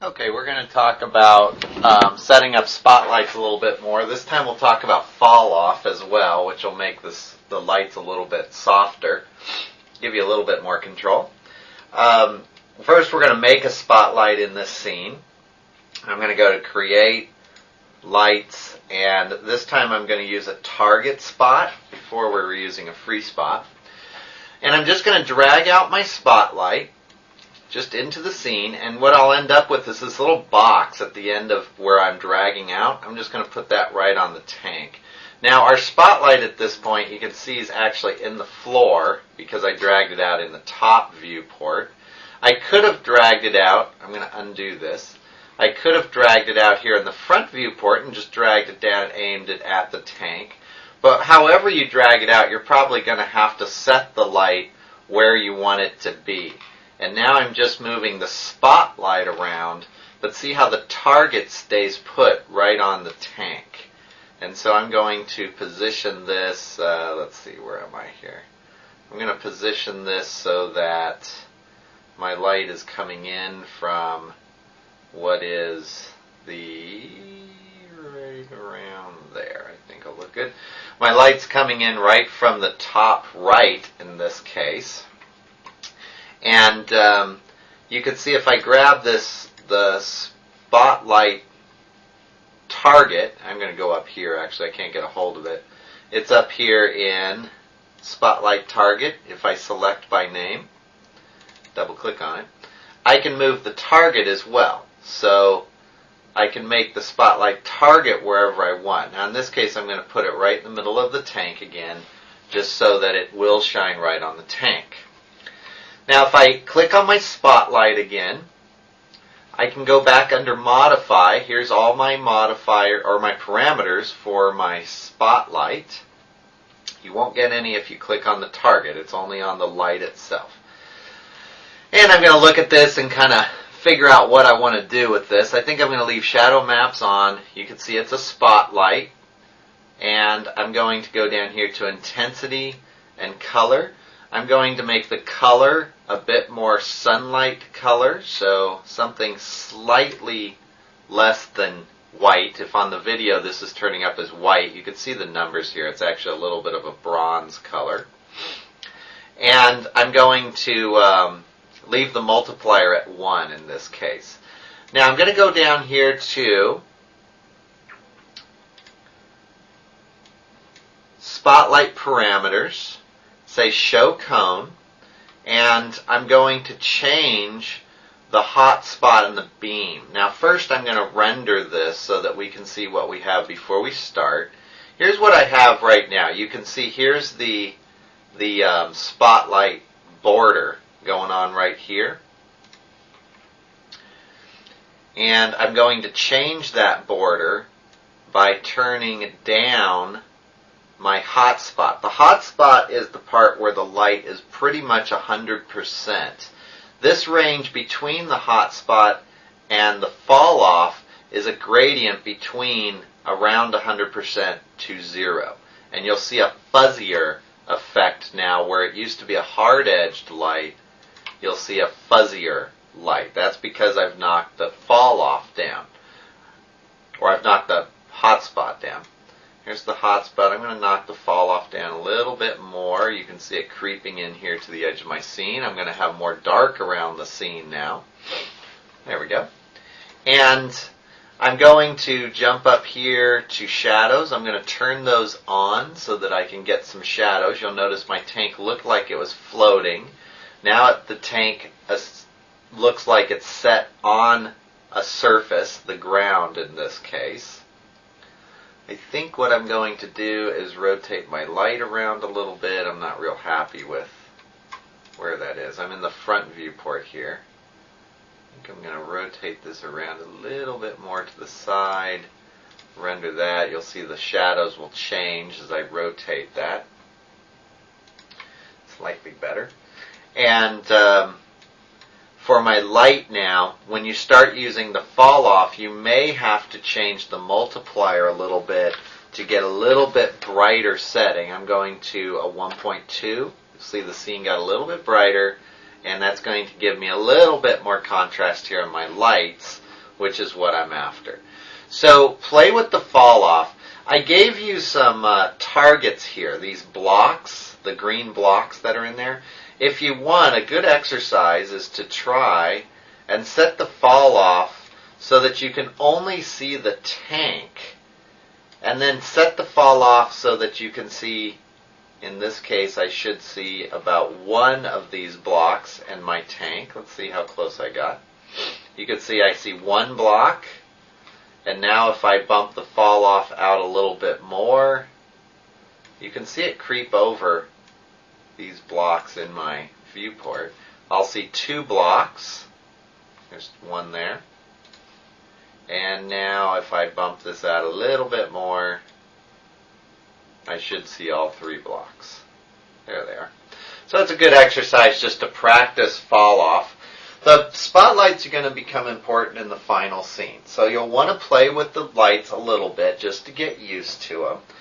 Okay, we're going to talk about setting up spotlights a little bit more. This time we'll talk about Falloff as well, which will make the lights a little bit softer, give you a little bit more control. First, we're going to make a spotlight in this scene. I'm going to go to Create, Lights, and this time I'm going to use a target spot. Before we were using a free spot. And I'm just going to drag out my spotlight just into the scene, and what I'll end up with is this little box at the end of where I'm dragging out. I'm just going to put that right on the tank. Now our spotlight at this point, you can see, is actually in the floor because I dragged it out in the top viewport. I could have dragged it out. I'm going to undo this. I could have dragged it out here in the front viewport and just dragged it down and aimed it at the tank. But however you drag it out, you're probably going to have to set the light where you want it to be. And now I'm just moving the spotlight around, but see how the target stays put right on the tank. And so I'm going to position this, let's see, where am I here? I'm going to position this so that my light is coming in from what is the right around there. I think it'll look good. My light's coming in right from the top right in this case. And you can see if I grab the spotlight target, I'm going to go up here. Actually, I can't get a hold of it. It's up here in Spotlight Target. If I select by name, double click on it, I can move the target as well. So I can make the spotlight target wherever I want. Now in this case, I'm going to put it right in the middle of the tank again, just so that it will shine right on the tank. Now if I click on my spotlight again, I can go back under Modify. Here's all my modifier or my parameters for my spotlight. You won't get any if you click on the target. It's only on the light itself. And I'm going to look at this and kind of figure out what I want to do with this. I think I'm going to leave shadow maps on. You can see it's a spotlight. And I'm going to go down here to intensity and color. I'm going to make the color a bit more sunlight color, so something slightly less than white. If on the video this is turning up as white, you can see the numbers here. It's actually a little bit of a bronze color. And I'm going to leave the multiplier at 1 in this case. Now I'm going to go down here to Spotlight Parameters, say Show Cone, and I'm going to change the hot spot in the beam. Now first I'm going to render this so that we can see what we have before we start. Here's what I have right now. You can see here's the spotlight border going on right here. And I'm going to change that border by turning down my hot spot. The hot spot is the part where the light is pretty much 100%. This range between the hot spot and the fall off is a gradient between around 100% to 0. And you'll see a fuzzier effect now where it used to be a hard-edged light. You'll see a fuzzier light. That's because I've knocked the fall off down, or I've knocked the hot spot down. Here's the hot spot. I'm going to knock the fall off down a little bit more. You can see it creeping in here to the edge of my scene. I'm going to have more dark around the scene now. There we go. And I'm going to jump up here to shadows. I'm going to turn those on so that I can get some shadows. You'll notice my tank looked like it was floating. Now the tank looks like it's set on a surface, the ground in this case. I think what I'm going to do is rotate my light around a little bit. I'm not real happy with where that is. I'm in the front viewport here. I think I'm going to rotate this around a little bit more to the side. Render that. You'll see the shadows will change as I rotate that. Slightly better. And for my light now, when you start using the fall off, you may have to change the multiplier a little bit to get a little bit brighter setting. I'm going to a 1.2. You'll see the scene got a little bit brighter, and that's going to give me a little bit more contrast here on my lights. which is what I'm after. So play with the fall off. I gave you some targets here, these blocks, the green blocks that are in there. If you want, a good exercise is to try and set the fall off so that you can only see the tank, and then set the fall off so that you can see, in this case I should see about one of these blocks and my tank. Let's see how close I got. You can see I see one block, and now if I bump the fall off out a little bit more, you can see it creep over these blocks in my viewport. I'll see two blocks. There's one there. And now if I bump this out a little bit more, I should see all three blocks. There they are. So it's a good exercise just to practice fall off. The spotlights are going to become important in the final scene. So you'll want to play with the lights a little bit just to get used to them.